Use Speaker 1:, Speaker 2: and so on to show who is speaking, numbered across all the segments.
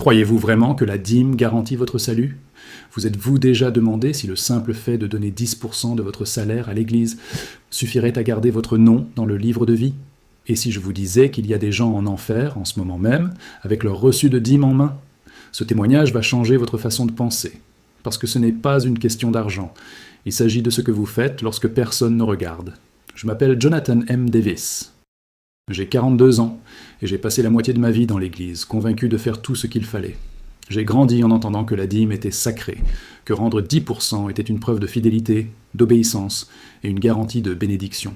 Speaker 1: Croyez-vous vraiment que la dîme garantit votre salut? Vous êtes-vous déjà demandé si le simple fait de donner 10% de votre salaire à l'Église suffirait à garder votre nom dans le livre de vie? Et si je vous disais qu'il y a des gens en enfer, en ce moment même, avec leur reçu de dîme en main? Ce témoignage va changer votre façon de penser, parce que ce n'est pas une question d'argent. Il s'agit de ce que vous faites lorsque personne ne regarde. Je m'appelle Jonathan M. Davis. J'ai 42 ans, et j'ai passé la moitié de ma vie dans l'Église, convaincu de faire tout ce qu'il fallait. J'ai grandi en entendant que la dîme était sacrée, que rendre 10% était une preuve de fidélité, d'obéissance et une garantie de bénédiction.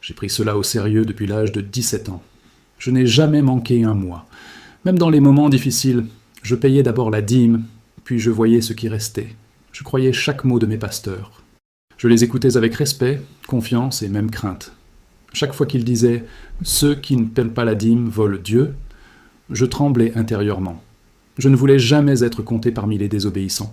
Speaker 1: J'ai pris cela au sérieux depuis l'âge de 17 ans. Je n'ai jamais manqué un mois. Même dans les moments difficiles, je payais d'abord la dîme, puis je voyais ce qui restait. Je croyais chaque mot de mes pasteurs. Je les écoutais avec respect, confiance et même crainte. Chaque fois qu'ils disaient « Ceux qui ne paient pas la dîme volent Dieu », je tremblais intérieurement. Je ne voulais jamais être compté parmi les désobéissants.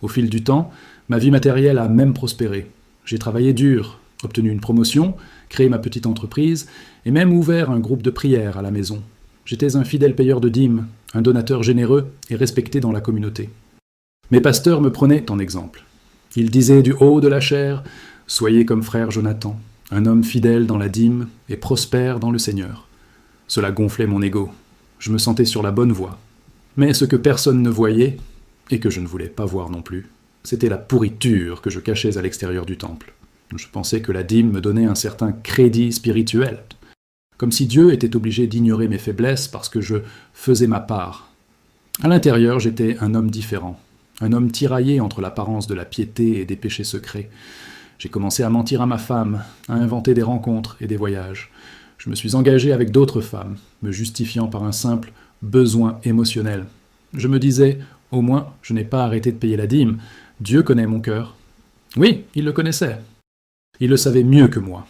Speaker 1: Au fil du temps, ma vie matérielle a même prospéré. J'ai travaillé dur, obtenu une promotion, créé ma petite entreprise et même ouvert un groupe de prière à la maison. J'étais un fidèle payeur de dîmes, un donateur généreux et respecté dans la communauté. Mes pasteurs me prenaient en exemple. Ils disaient du haut de la chair « Soyez comme frère Jonathan ». Un homme fidèle dans la dîme et prospère dans le Seigneur. Cela gonflait mon ego. Je me sentais sur la bonne voie. Mais ce que personne ne voyait, et que je ne voulais pas voir non plus, c'était la pourriture que je cachais à l'extérieur du temple. Je pensais que la dîme me donnait un certain crédit spirituel, comme si Dieu était obligé d'ignorer mes faiblesses parce que je faisais ma part. À l'intérieur, j'étais un homme différent, un homme tiraillé entre l'apparence de la piété et des péchés secrets. J'ai commencé à mentir à ma femme, à inventer des rencontres et des voyages. Je me suis engagé avec d'autres femmes, me justifiant par un simple besoin émotionnel. Je me disais, au moins, je n'ai pas arrêté de payer la dîme. Dieu connaît mon cœur. Oui, il le connaissait. Il le savait mieux que moi.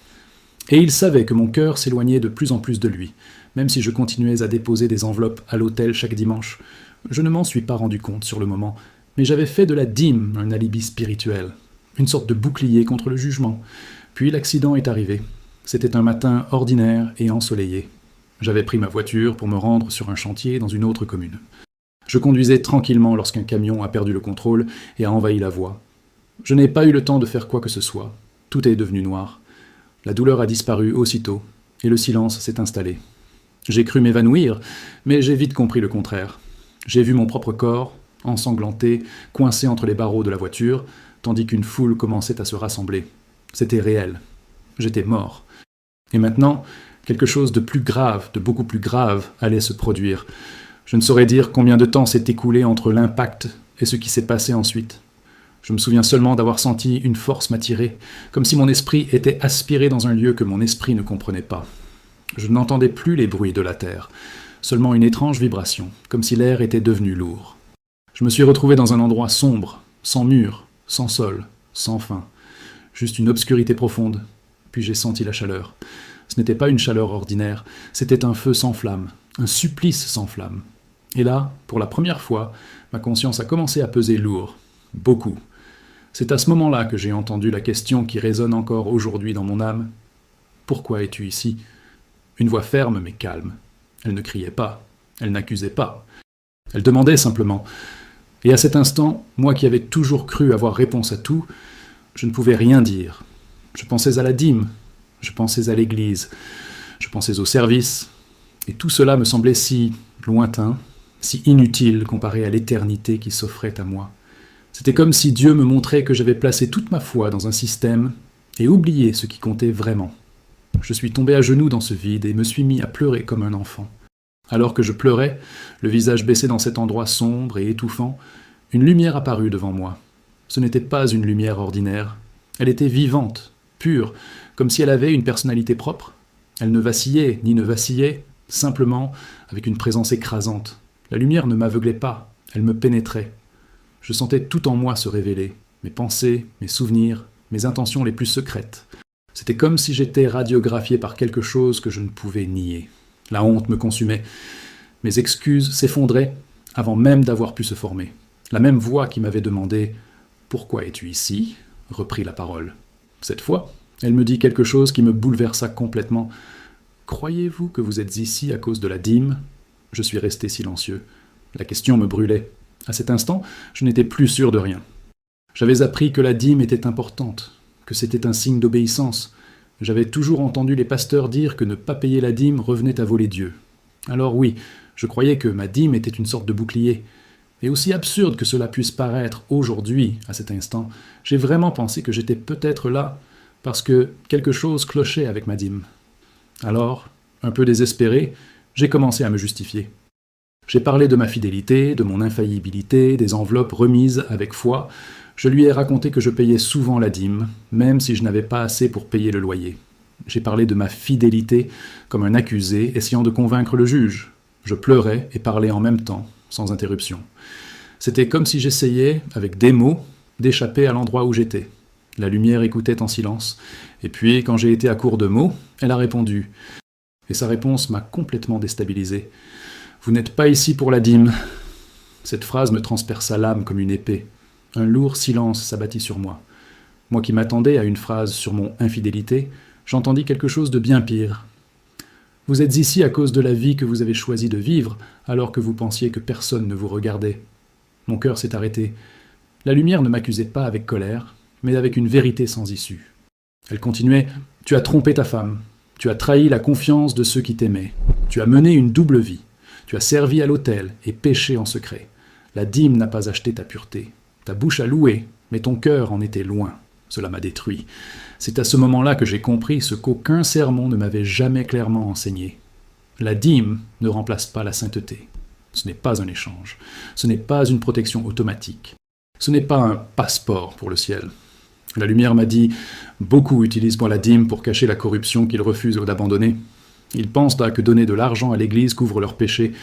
Speaker 1: Et il savait que mon cœur s'éloignait de plus en plus de lui, même si je continuais à déposer des enveloppes à l'autel chaque dimanche. Je ne m'en suis pas rendu compte sur le moment, mais j'avais fait de la dîme un alibi spirituel. Une sorte de bouclier contre le jugement. Puis l'accident est arrivé. C'était un matin ordinaire et ensoleillé. J'avais pris ma voiture pour me rendre sur un chantier dans une autre commune. Je conduisais tranquillement lorsqu'un camion a perdu le contrôle et a envahi la voie. Je n'ai pas eu le temps de faire quoi que ce soit. Tout est devenu noir. La douleur a disparu aussitôt, et le silence s'est installé. J'ai cru m'évanouir, mais j'ai vite compris le contraire. J'ai vu mon propre corps, ensanglanté, coincé entre les barreaux de la voiture, tandis qu'une foule commençait à se rassembler. C'était réel. J'étais mort. Et maintenant, quelque chose de plus grave, de beaucoup plus grave, allait se produire. Je ne saurais dire combien de temps s'est écoulé entre l'impact et ce qui s'est passé ensuite. Je me souviens seulement d'avoir senti une force m'attirer, comme si mon esprit était aspiré dans un lieu que mon esprit ne comprenait pas. Je n'entendais plus les bruits de la terre, seulement une étrange vibration, comme si l'air était devenu lourd. Je me suis retrouvé dans un endroit sombre, sans mur, sans sol, sans fin, juste une obscurité profonde, puis j'ai senti la chaleur. Ce n'était pas une chaleur ordinaire, c'était un feu sans flamme, un supplice sans flamme. Et là, pour la première fois, ma conscience a commencé à peser lourd, beaucoup. C'est à ce moment-là que j'ai entendu la question qui résonne encore aujourd'hui dans mon âme. « Pourquoi es-tu ici » Une voix ferme mais calme. Elle ne criait pas, elle n'accusait pas. Elle demandait simplement. Et à cet instant, moi qui avais toujours cru avoir réponse à tout, je ne pouvais rien dire. Je pensais à la dîme, je pensais à l'église, je pensais au service, et tout cela me semblait si lointain, si inutile comparé à l'éternité qui s'offrait à moi. C'était comme si Dieu me montrait que j'avais placé toute ma foi dans un système et oublié ce qui comptait vraiment. Je suis tombé à genoux dans ce vide et me suis mis à pleurer comme un enfant. Alors que je pleurais, le visage baissé dans cet endroit sombre et étouffant, une lumière apparut devant moi. Ce n'était pas une lumière ordinaire. Elle était vivante, pure, comme si elle avait une personnalité propre. Elle ne vacillait ni ne vacillait, simplement avec une présence écrasante. La lumière ne m'aveuglait pas, elle me pénétrait. Je sentais tout en moi se révéler, mes pensées, mes souvenirs, mes intentions les plus secrètes. C'était comme si j'étais radiographié par quelque chose que je ne pouvais nier. La honte me consumait. Mes excuses s'effondraient avant même d'avoir pu se former. La même voix qui m'avait demandé « Pourquoi es-tu ici ?» reprit la parole. Cette fois, elle me dit quelque chose qui me bouleversa complètement. « Croyez-vous que vous êtes ici à cause de la dîme ?» Je suis resté silencieux. La question me brûlait. À cet instant, je n'étais plus sûr de rien. J'avais appris que la dîme était importante, que c'était un signe d'obéissance. J'avais toujours entendu les pasteurs dire que ne pas payer la dîme revenait à voler Dieu. Alors oui, je croyais que ma dîme était une sorte de bouclier. Et aussi absurde que cela puisse paraître aujourd'hui, à cet instant, j'ai vraiment pensé que j'étais peut-être là parce que quelque chose clochait avec ma dîme. Alors, un peu désespéré, j'ai commencé à me justifier. J'ai parlé de ma fidélité, de mon infaillibilité, des enveloppes remises avec foi. Je lui ai raconté que je payais souvent la dîme, même si je n'avais pas assez pour payer le loyer. J'ai parlé de ma fidélité comme un accusé essayant de convaincre le juge. Je pleurais et parlais en même temps, sans interruption. C'était comme si j'essayais, avec des mots, d'échapper à l'endroit où j'étais. La lumière écoutait en silence, et puis, quand j'ai été à court de mots, elle a répondu. Et sa réponse m'a complètement déstabilisé. « Vous n'êtes pas ici pour la dîme. » Cette phrase me transperça l'âme comme une épée. Un lourd silence s'abattit sur moi. Moi qui m'attendais à une phrase sur mon infidélité, j'entendis quelque chose de bien pire. « Vous êtes ici à cause de la vie que vous avez choisi de vivre, alors que vous pensiez que personne ne vous regardait. » Mon cœur s'est arrêté. La lumière ne m'accusait pas avec colère, mais avec une vérité sans issue. Elle continuait « Tu as trompé ta femme. Tu as trahi la confiance de ceux qui t'aimaient. Tu as mené une double vie. Tu as servi à l'autel et péché en secret. La dîme n'a pas acheté ta pureté. Ta bouche a loué, mais ton cœur en était loin. Cela m'a détruit. C'est à ce moment-là que j'ai compris ce qu'aucun sermon ne m'avait jamais clairement enseigné. La dîme ne remplace pas la sainteté. Ce n'est pas un échange. Ce n'est pas une protection automatique. Ce n'est pas un passeport pour le ciel. La lumière m'a dit « Beaucoup utilisent la dîme pour cacher la corruption qu'ils refusent d'abandonner. Ils pensent que donner de l'argent à l'Église couvre leurs péchés,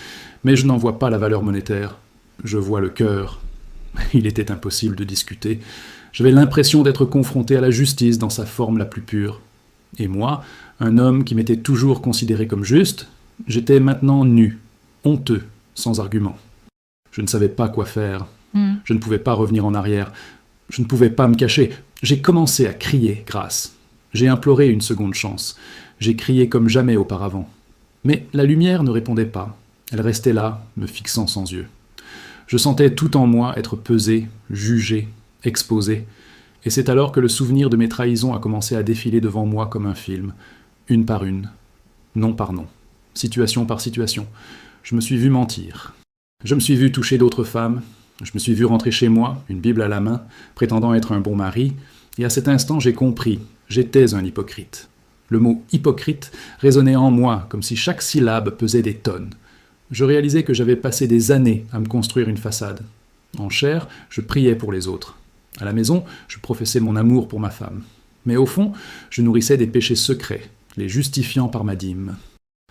Speaker 1: mais je n'en vois pas la valeur monétaire. Je vois le cœur. » Il était impossible de discuter. J'avais l'impression d'être confronté à la justice dans sa forme la plus pure. Et moi, un homme qui m'était toujours considéré comme juste, j'étais maintenant nu, honteux, sans argument. Je ne savais pas quoi faire. Je ne pouvais pas revenir en arrière. Je ne pouvais pas me cacher. J'ai commencé à crier grâce. J'ai imploré une seconde chance. J'ai crié comme jamais auparavant. Mais la lumière ne répondait pas. Elle restait là, me fixant sans yeux. Je sentais tout en moi être pesé, jugé, exposé. Et c'est alors que le souvenir de mes trahisons a commencé à défiler devant moi comme un film, une par une, nom par nom, situation par situation. Je me suis vu mentir. Je me suis vu toucher d'autres femmes. Je me suis vu rentrer chez moi, une Bible à la main, prétendant être un bon mari, et à cet instant j'ai compris, j'étais un hypocrite. Le mot « hypocrite » résonnait en moi, comme si chaque syllabe pesait des tonnes. Je réalisais que j'avais passé des années à me construire une façade. En chair, je priais pour les autres. À la maison, je professais mon amour pour ma femme. Mais au fond, je nourrissais des péchés secrets, les justifiant par ma dîme.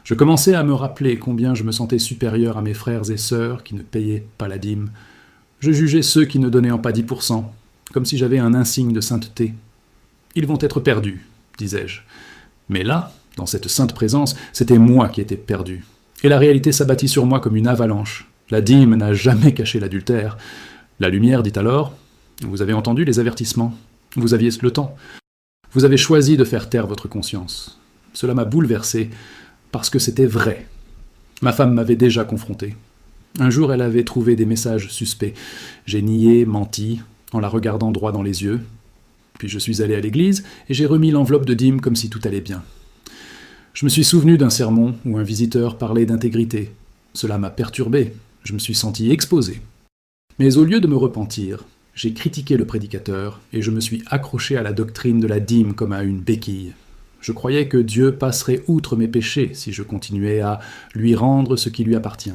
Speaker 1: Je commençais à me rappeler combien je me sentais supérieur à mes frères et sœurs qui ne payaient pas la dîme. Je jugeais ceux qui ne donnaient en pas 10%, comme si j'avais un insigne de sainteté. « Ils vont être perdus », disais-je. Mais là, dans cette sainte présence, c'était moi qui étais perdu. Et la réalité s'abattit sur moi comme une avalanche. La dîme n'a jamais caché l'adultère. La lumière dit alors « Vous avez entendu les avertissements. Vous aviez le temps. Vous avez choisi de faire taire votre conscience. » Cela m'a bouleversé, parce que c'était vrai. Ma femme m'avait déjà confronté. Un jour, elle avait trouvé des messages suspects. J'ai nié, menti, en la regardant droit dans les yeux. Puis je suis allé à l'église et j'ai remis l'enveloppe de dîme comme si tout allait bien. Je me suis souvenu d'un sermon où un visiteur parlait d'intégrité. Cela m'a perturbé. Je me suis senti exposé. Mais au lieu de me repentir, j'ai critiqué le prédicateur et je me suis accroché à la doctrine de la dîme comme à une béquille. Je croyais que Dieu passerait outre mes péchés si je continuais à lui rendre ce qui lui appartient.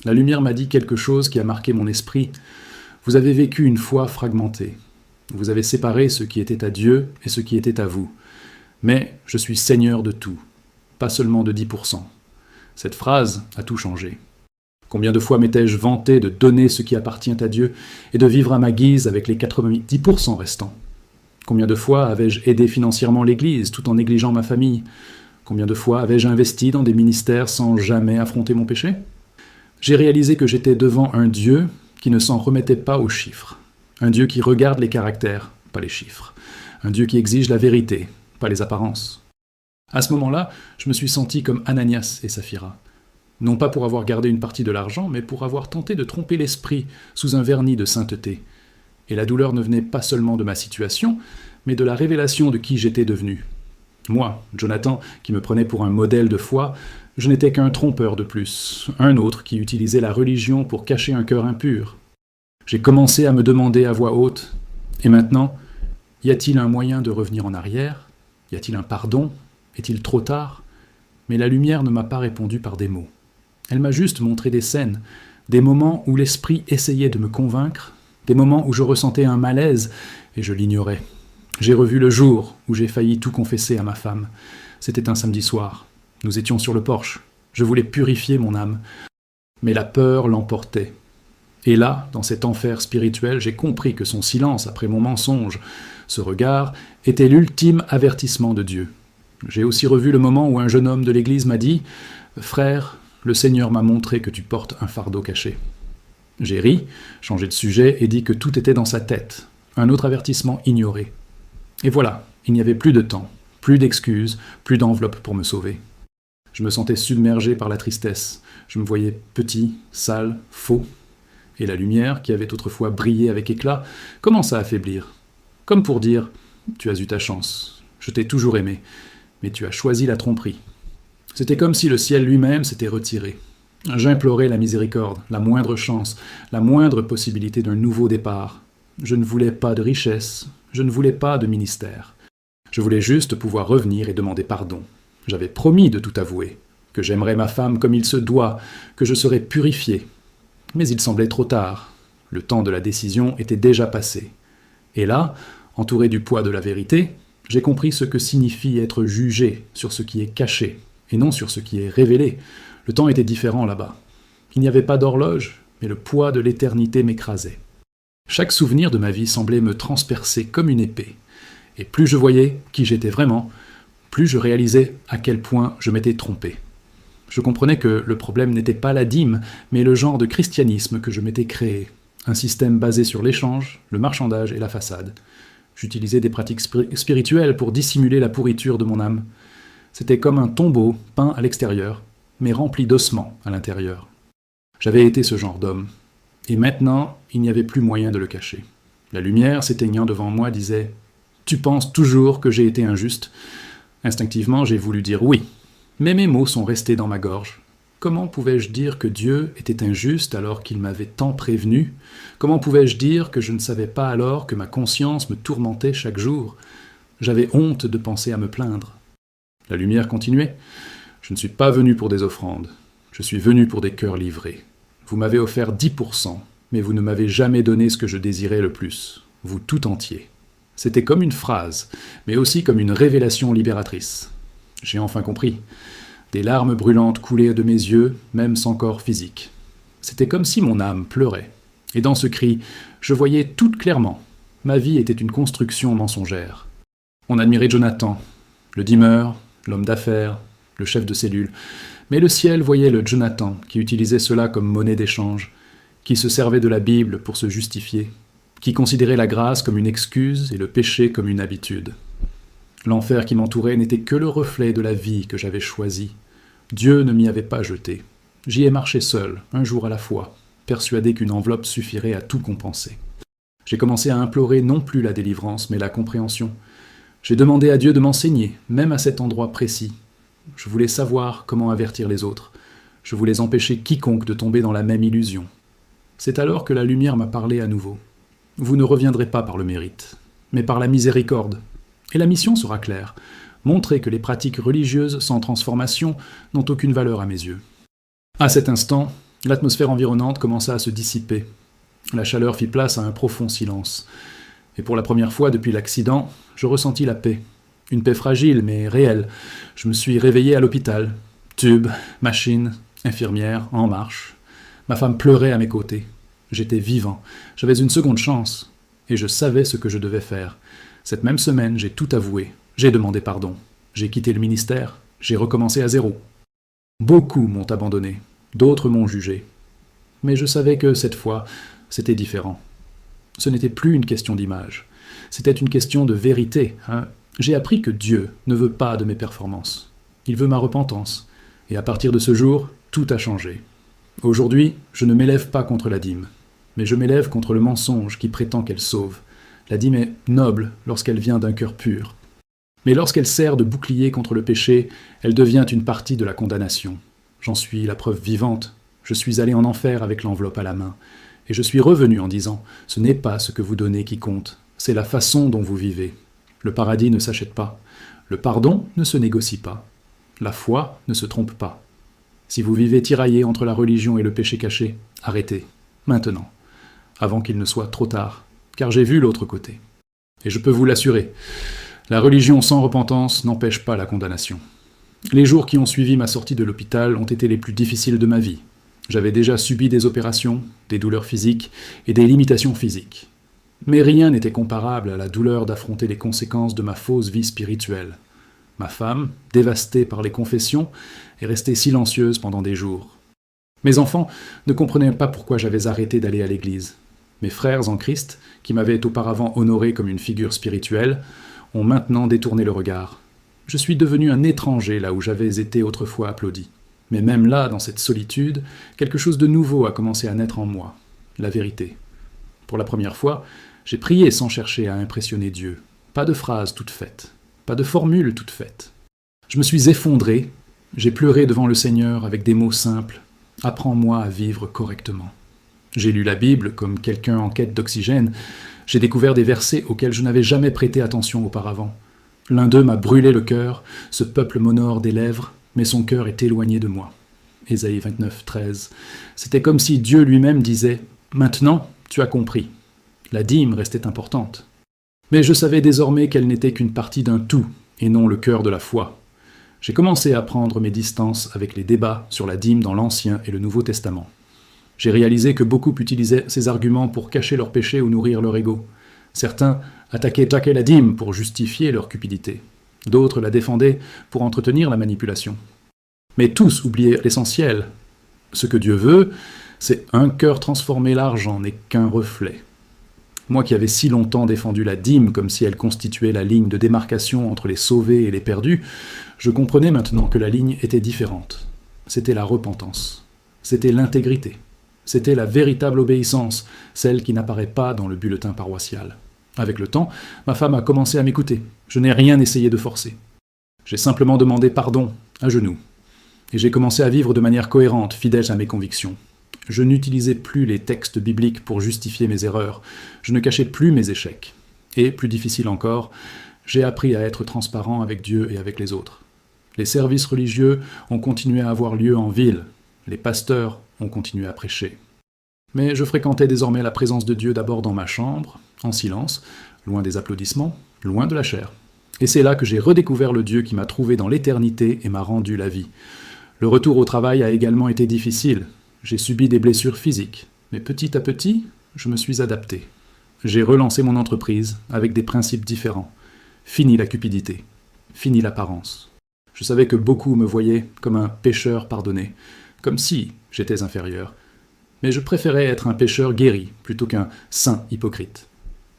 Speaker 1: La lumière m'a dit quelque chose qui a marqué mon esprit. Vous avez vécu une foi fragmentée. Vous avez séparé ce qui était à Dieu et ce qui était à vous. Mais je suis seigneur de tout, pas seulement de 10%. Cette phrase a tout changé. Combien de fois m'étais-je vanté de donner ce qui appartient à Dieu et de vivre à ma guise avec les 90% restants? Combien de fois avais-je aidé financièrement l'Église tout en négligeant ma famille? Combien de fois avais-je investi dans des ministères sans jamais affronter mon péché? J'ai réalisé que j'étais devant un Dieu qui ne s'en remettait pas aux chiffres. Un Dieu qui regarde les caractères, pas les chiffres. Un Dieu qui exige la vérité, pas les apparences. À ce moment-là, je me suis senti comme Ananias et Saphira. Non pas pour avoir gardé une partie de l'argent, mais pour avoir tenté de tromper l'esprit sous un vernis de sainteté. Et la douleur ne venait pas seulement de ma situation, mais de la révélation de qui j'étais devenu. Moi, Jonathan, qui me prenais pour un modèle de foi, je n'étais qu'un trompeur de plus, un autre qui utilisait la religion pour cacher un cœur impur. J'ai commencé à me demander à voix haute, et maintenant, y a-t-il un moyen de revenir en arrière? Y a-t-il un pardon? Est-il trop tard? Mais la lumière ne m'a pas répondu par des mots. Elle m'a juste montré des scènes, des moments où l'esprit essayait de me convaincre, des moments où je ressentais un malaise, et je l'ignorais. J'ai revu le jour où j'ai failli tout confesser à ma femme. C'était un samedi soir. Nous étions sur le porche. Je voulais purifier mon âme. Mais la peur l'emportait. Et là, dans cet enfer spirituel, j'ai compris que son silence après mon mensonge, ce regard, était l'ultime avertissement de Dieu. J'ai aussi revu le moment où un jeune homme de l'église m'a dit « Frère, le Seigneur m'a montré que tu portes un fardeau caché. » J'ai ri, changé de sujet et dit que tout était dans sa tête. Un autre avertissement ignoré. Et voilà, il n'y avait plus de temps, plus d'excuses, plus d'enveloppe pour me sauver. Je me sentais submergé par la tristesse. Je me voyais petit, sale, faux. Et la lumière, qui avait autrefois brillé avec éclat, commença à faiblir. Comme pour dire « Tu as eu ta chance, je t'ai toujours aimé, mais tu as choisi la tromperie. » C'était comme si le ciel lui-même s'était retiré. J'implorais la miséricorde, la moindre chance, la moindre possibilité d'un nouveau départ. Je ne voulais pas de richesse, je ne voulais pas de ministère. Je voulais juste pouvoir revenir et demander pardon. J'avais promis de tout avouer, que j'aimerais ma femme comme il se doit, que je serais purifié. Mais il semblait trop tard. Le temps de la décision était déjà passé. Et là, entouré du poids de la vérité, j'ai compris ce que signifie être jugé sur ce qui est caché, et non sur ce qui est révélé. Le temps était différent là-bas. Il n'y avait pas d'horloge, mais le poids de l'éternité m'écrasait. Chaque souvenir de ma vie semblait me transpercer comme une épée. Et plus je voyais qui j'étais vraiment, plus je réalisais à quel point je m'étais trompé. Je comprenais que le problème n'était pas la dîme, mais le genre de christianisme que je m'étais créé. Un système basé sur l'échange, le marchandage et la façade. J'utilisais des pratiques spirituelles pour dissimuler la pourriture de mon âme. C'était comme un tombeau peint à l'extérieur, mais rempli d'ossements à l'intérieur. J'avais été ce genre d'homme. Et maintenant, il n'y avait plus moyen de le cacher. La lumière, s'éteignant devant moi, disait « Tu penses toujours que j'ai été injuste ?» Instinctivement, j'ai voulu dire oui. Mais mes mots sont restés dans ma gorge. Comment pouvais-je dire que Dieu était injuste alors qu'il m'avait tant prévenu? Comment pouvais-je dire que je ne savais pas alors que ma conscience me tourmentait chaque jour? J'avais honte de penser à me plaindre. La lumière continuait. Je ne suis pas venu pour des offrandes. Je suis venu pour des cœurs livrés. Vous m'avez offert 10%, mais vous ne m'avez jamais donné ce que je désirais le plus, vous tout entier. C'était comme une phrase, mais aussi comme une révélation libératrice. J'ai enfin compris. Des larmes brûlantes coulaient de mes yeux, même sans corps physique. C'était comme si mon âme pleurait. Et dans ce cri, je voyais tout clairement. Ma vie était une construction mensongère. On admirait Jonathan, le dîmeur, l'homme d'affaires, le chef de cellule. Mais le ciel voyait le Jonathan qui utilisait cela comme monnaie d'échange, qui se servait de la Bible pour se justifier, qui considérait la grâce comme une excuse et le péché comme une habitude. L'enfer qui m'entourait n'était que le reflet de la vie que j'avais choisie. Dieu ne m'y avait pas jeté. J'y ai marché seul, un jour à la fois, persuadé qu'une enveloppe suffirait à tout compenser. J'ai commencé à implorer non plus la délivrance, mais la compréhension. J'ai demandé à Dieu de m'enseigner, même à cet endroit précis. Je voulais savoir comment avertir les autres. Je voulais empêcher quiconque de tomber dans la même illusion. C'est alors que la lumière m'a parlé à nouveau. Vous ne reviendrez pas par le mérite, mais par la miséricorde. Et la mission sera claire. Montrer que les pratiques religieuses sans transformation n'ont aucune valeur à mes yeux. À cet instant, l'atmosphère environnante commença à se dissiper. La chaleur fit place à un profond silence. Et pour la première fois depuis l'accident, je ressentis la paix. Une paix fragile, mais réelle. Je me suis réveillé à l'hôpital. Tube, machine, infirmière, en marche. Ma femme pleurait à mes côtés. J'étais vivant. J'avais une seconde chance. Et je savais ce que je devais faire. Cette même semaine, j'ai tout avoué. J'ai demandé pardon. J'ai quitté le ministère. J'ai recommencé à zéro. Beaucoup m'ont abandonné. D'autres m'ont jugé. Mais je savais que cette fois, c'était différent. Ce n'était plus une question d'image. C'était une question de vérité. J'ai appris que Dieu ne veut pas de mes performances. Il veut ma repentance. Et à partir de ce jour, tout a changé. Aujourd'hui, je ne m'élève pas contre la dîme, mais je m'élève contre le mensonge qui prétend qu'elle sauve. La dîme est noble lorsqu'elle vient d'un cœur pur. Mais lorsqu'elle sert de bouclier contre le péché, elle devient une partie de la condamnation. J'en suis la preuve vivante. Je suis allé en enfer avec l'enveloppe à la main. Et je suis revenu en disant « Ce n'est pas ce que vous donnez qui compte, c'est la façon dont vous vivez. Le paradis ne s'achète pas. Le pardon ne se négocie pas. La foi ne se trompe pas. Si vous vivez tiraillé entre la religion et le péché caché, arrêtez, maintenant, avant qu'il ne soit trop tard, car j'ai vu l'autre côté. Et je peux vous l'assurer, la religion sans repentance n'empêche pas la condamnation. Les jours qui ont suivi ma sortie de l'hôpital ont été les plus difficiles de ma vie. J'avais déjà subi des opérations, des douleurs physiques et des limitations physiques. Mais rien n'était comparable à la douleur d'affronter les conséquences de ma fausse vie spirituelle. Ma femme, dévastée par les confessions, est restée silencieuse pendant des jours. Mes enfants ne comprenaient pas pourquoi j'avais arrêté d'aller à l'église. Mes frères en Christ, qui m'avaient auparavant honoré comme une figure spirituelle, ont maintenant détourné le regard. Je suis devenu un étranger là où j'avais été autrefois applaudi. Mais même là, dans cette solitude, quelque chose de nouveau a commencé à naître en moi, la vérité. Pour la première fois, j'ai prié sans chercher à impressionner Dieu. Pas de phrases toutes faites, pas de formules toutes faites. Je me suis effondré, j'ai pleuré devant le Seigneur avec des mots simples. Apprends-moi à vivre correctement. J'ai lu la Bible comme quelqu'un en quête d'oxygène. J'ai découvert des versets auxquels je n'avais jamais prêté attention auparavant. L'un d'eux m'a brûlé le cœur, ce peuple m'honore des lèvres, mais son cœur est éloigné de moi. Ésaïe 29, 13. C'était comme si Dieu lui-même disait « Maintenant, tu as compris ». La dîme restait importante. Mais je savais désormais qu'elle n'était qu'une partie d'un tout, et non le cœur de la foi. J'ai commencé à prendre mes distances avec les débats sur la dîme dans l'Ancien et le Nouveau Testament. J'ai réalisé que beaucoup utilisaient ces arguments pour cacher leurs péchés ou nourrir leur ego. Certains attaquaient la dîme pour justifier leur cupidité. D'autres la défendaient pour entretenir la manipulation. Mais tous oubliaient l'essentiel. Ce que Dieu veut, c'est un cœur transformé, l'argent n'est qu'un reflet. Moi qui avais si longtemps défendu la dîme comme si elle constituait la ligne de démarcation entre les sauvés et les perdus, je comprenais maintenant que la ligne était différente. C'était la repentance. C'était l'intégrité. C'était la véritable obéissance, celle qui n'apparaît pas dans le bulletin paroissial. Avec le temps, ma femme a commencé à m'écouter. Je n'ai rien essayé de forcer. J'ai simplement demandé pardon, à genoux. Et j'ai commencé à vivre de manière cohérente, fidèle à mes convictions. Je n'utilisais plus les textes bibliques pour justifier mes erreurs. Je ne cachais plus mes échecs. Et, plus difficile encore, j'ai appris à être transparent avec Dieu et avec les autres. Les services religieux ont continué à avoir lieu en ville. Les pasteurs ont continué à prêcher. Mais je fréquentais désormais la présence de Dieu d'abord dans ma chambre, en silence, loin des applaudissements, loin de la chair. Et c'est là que j'ai redécouvert le Dieu qui m'a trouvé dans l'éternité et m'a rendu la vie. Le retour au travail a également été difficile. J'ai subi des blessures physiques, mais petit à petit, je me suis adapté. J'ai relancé mon entreprise avec des principes différents. Fini la cupidité, fini l'apparence. Je savais que beaucoup me voyaient comme un pécheur pardonné, comme si j'étais inférieur. Mais je préférais être un pécheur guéri plutôt qu'un saint hypocrite.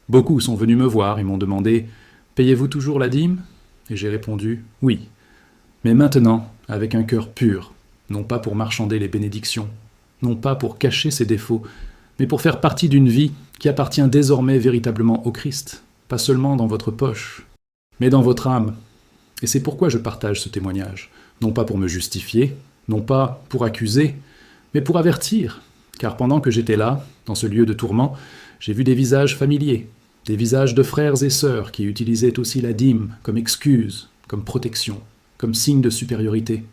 Speaker 1: Beaucoup sont venus me voir et m'ont demandé « Payez-vous toujours la dîme ?» Et j'ai répondu « Oui, mais maintenant avec un cœur pur, non pas pour marchander les bénédictions, non pas pour cacher ses défauts, mais pour faire partie d'une vie qui appartient désormais véritablement au Christ, pas seulement dans votre poche, mais dans votre âme. Et c'est pourquoi je partage ce témoignage, non pas pour me justifier, non pas pour accuser, mais pour avertir, car pendant que j'étais là, dans ce lieu de tourment, j'ai vu des visages familiers, des visages de frères et sœurs qui utilisaient aussi la dîme comme excuse, comme protection, comme signe de supériorité.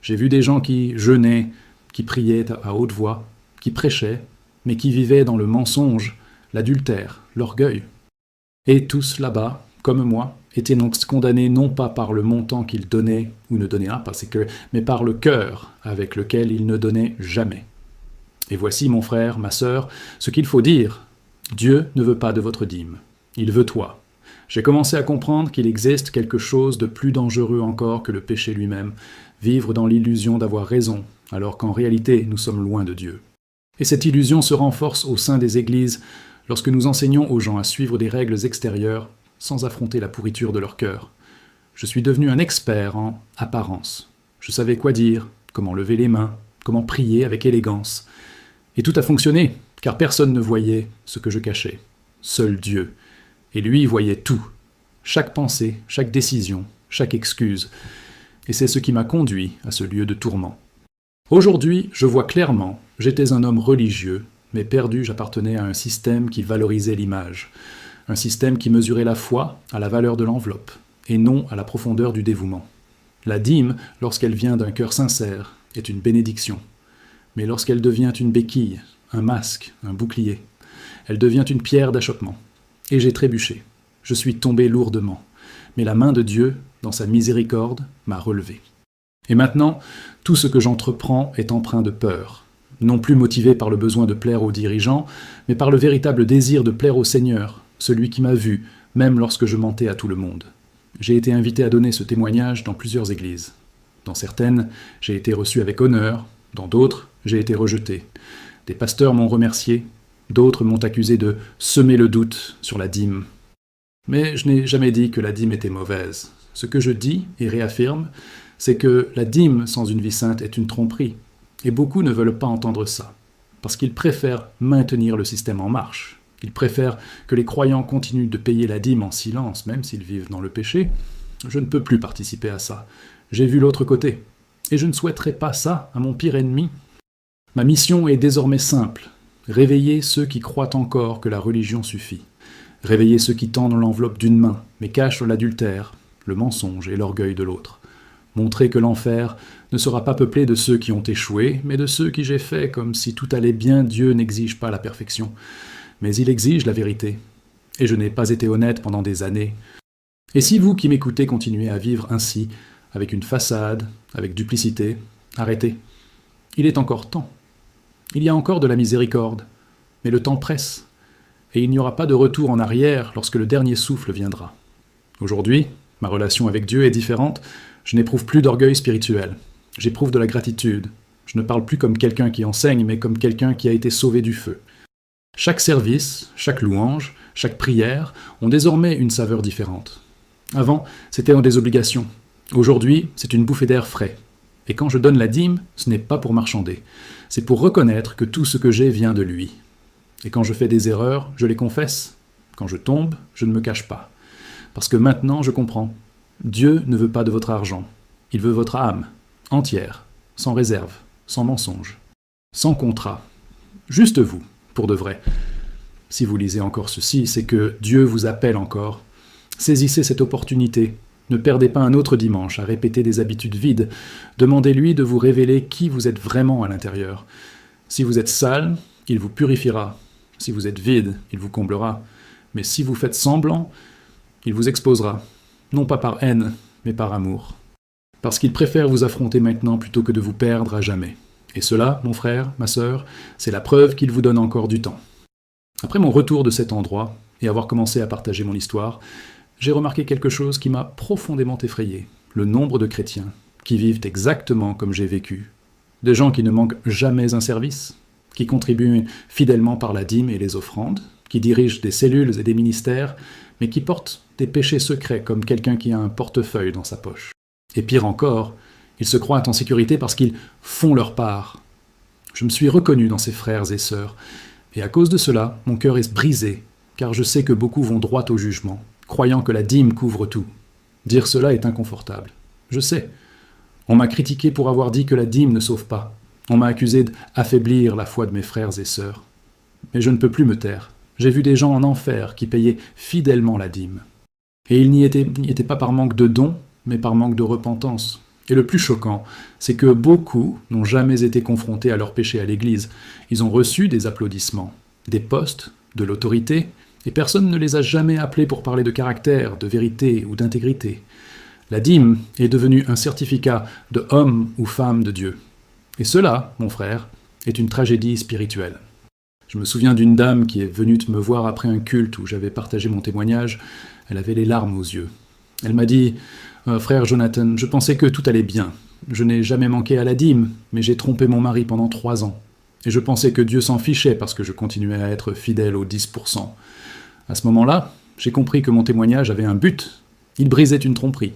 Speaker 1: J'ai vu des gens qui jeûnaient, qui priaient à haute voix, qui prêchaient, mais qui vivaient dans le mensonge, l'adultère, l'orgueil. Et tous là-bas, comme moi, étaient donc condamnés non pas par le montant qu'ils donnaient ou ne donnaient pas, mais par le cœur avec lequel ils ne donnaient jamais. Et voici, mon frère, ma sœur, ce qu'il faut dire. Dieu ne veut pas de votre dîme. Il veut toi. J'ai commencé à comprendre qu'il existe quelque chose de plus dangereux encore que le péché lui-même, vivre dans l'illusion d'avoir raison, alors qu'en réalité, nous sommes loin de Dieu. Et cette illusion se renforce au sein des églises lorsque nous enseignons aux gens à suivre des règles extérieures sans affronter la pourriture de leur cœur. Je suis devenu un expert en apparence. Je savais quoi dire, comment lever les mains, comment prier avec élégance. Et tout a fonctionné, car personne ne voyait ce que je cachais. Seul Dieu. Et lui voyait tout. Chaque pensée, chaque décision, chaque excuse. Et c'est ce qui m'a conduit à ce lieu de tourment. Aujourd'hui, je vois clairement, j'étais un homme religieux, mais perdu, j'appartenais à un système qui valorisait l'image. Un système qui mesurait la foi à la valeur de l'enveloppe, et non à la profondeur du dévouement. La dîme, lorsqu'elle vient d'un cœur sincère, est une bénédiction. Mais lorsqu'elle devient une béquille, un masque, un bouclier, elle devient une pierre d'achoppement. Et j'ai trébuché. Je suis tombé lourdement. Mais la main de Dieu, dans sa miséricorde, m'a relevé. Et maintenant, tout ce que j'entreprends est empreint de peur, non plus motivé par le besoin de plaire aux dirigeants, mais par le véritable désir de plaire au Seigneur, celui qui m'a vu, même lorsque je mentais à tout le monde. J'ai été invité à donner ce témoignage dans plusieurs églises. Dans certaines, j'ai été reçu avec honneur, dans d'autres, j'ai été rejeté. Des pasteurs m'ont remercié, d'autres m'ont accusé de semer le doute sur la dîme. Mais je n'ai jamais dit que la dîme était mauvaise. Ce que je dis et réaffirme, c'est que la dîme sans une vie sainte est une tromperie. Et beaucoup ne veulent pas entendre ça, parce qu'ils préfèrent maintenir le système en marche. Ils préfèrent que les croyants continuent de payer la dîme en silence, même s'ils vivent dans le péché. Je ne peux plus participer à ça. J'ai vu l'autre côté. Et je ne souhaiterais pas ça à mon pire ennemi. Ma mission est désormais simple. Réveiller ceux qui croient encore que la religion suffit. Réveiller ceux qui tendent l'enveloppe d'une main, mais cachent l'adultère, le mensonge et l'orgueil de l'autre. Montrer que l'enfer ne sera pas peuplé de ceux qui ont échoué, mais de ceux qui j'ai fait comme si tout allait bien. Dieu n'exige pas la perfection, mais il exige la vérité. Et je n'ai pas été honnête pendant des années. Et si vous qui m'écoutez continuez à vivre ainsi, avec une façade, avec duplicité, arrêtez. Il est encore temps. Il y a encore de la miséricorde, mais le temps presse, et il n'y aura pas de retour en arrière lorsque le dernier souffle viendra. Aujourd'hui, ma relation avec Dieu est différente. Je n'éprouve plus d'orgueil spirituel. J'éprouve de la gratitude. Je ne parle plus comme quelqu'un qui enseigne, mais comme quelqu'un qui a été sauvé du feu. Chaque service, chaque louange, chaque prière ont désormais une saveur différente. Avant, c'était des obligations. Aujourd'hui, c'est une bouffée d'air frais. Et quand je donne la dîme, ce n'est pas pour marchander. C'est pour reconnaître que tout ce que j'ai vient de lui. Et quand je fais des erreurs, je les confesse. Quand je tombe, je ne me cache pas. Parce que maintenant, je comprends. Dieu ne veut pas de votre argent. Il veut votre âme, entière, sans réserve, sans mensonge, sans contrat. Juste vous, pour de vrai. Si vous lisez encore ceci, c'est que Dieu vous appelle encore. Saisissez cette opportunité. Ne perdez pas un autre dimanche à répéter des habitudes vides. Demandez-lui de vous révéler qui vous êtes vraiment à l'intérieur. Si vous êtes sale, il vous purifiera. Si vous êtes vide, il vous comblera. Mais si vous faites semblant, il vous exposera. Non pas par haine, mais par amour. Parce qu'il préfère vous affronter maintenant plutôt que de vous perdre à jamais. Et cela, mon frère, ma sœur, c'est la preuve qu'il vous donne encore du temps. Après mon retour de cet endroit, et avoir commencé à partager mon histoire, j'ai remarqué quelque chose qui m'a profondément effrayé. Le nombre de chrétiens qui vivent exactement comme j'ai vécu. Des gens qui ne manquent jamais un service, qui contribuent fidèlement par la dîme et les offrandes, qui dirigent des cellules et des ministères, mais qui portent des péchés secrets comme quelqu'un qui a un portefeuille dans sa poche. Et pire encore, ils se croient en sécurité parce qu'ils font leur part. Je me suis reconnu dans ces frères et sœurs, et à cause de cela, mon cœur est brisé, car je sais que beaucoup vont droit au jugement, croyant que la dîme couvre tout. Dire cela est inconfortable. Je sais. On m'a critiqué pour avoir dit que la dîme ne sauve pas. On m'a accusé d'affaiblir la foi de mes frères et sœurs. Mais je ne peux plus me taire. J'ai vu des gens en enfer qui payaient fidèlement la dîme. Et ils n'y étaient pas par manque de dons, mais par manque de repentance. Et le plus choquant, c'est que beaucoup n'ont jamais été confrontés à leur péché à l'Église. Ils ont reçu des applaudissements, des postes, de l'autorité, et personne ne les a jamais appelés pour parler de caractère, de vérité ou d'intégrité. La dîme est devenue un certificat de homme ou femme de Dieu. Et cela, mon frère, est une tragédie spirituelle. Je me souviens d'une dame qui est venue me voir après un culte où j'avais partagé mon témoignage. Elle avait les larmes aux yeux. Elle m'a dit « Frère Jonathan, je pensais que tout allait bien. Je n'ai jamais manqué à la dîme, mais j'ai trompé mon mari pendant 3 ans. Et je pensais que Dieu s'en fichait parce que je continuais à être fidèle aux 10%. À ce moment-là, j'ai compris que mon témoignage avait un but. Il brisait une tromperie.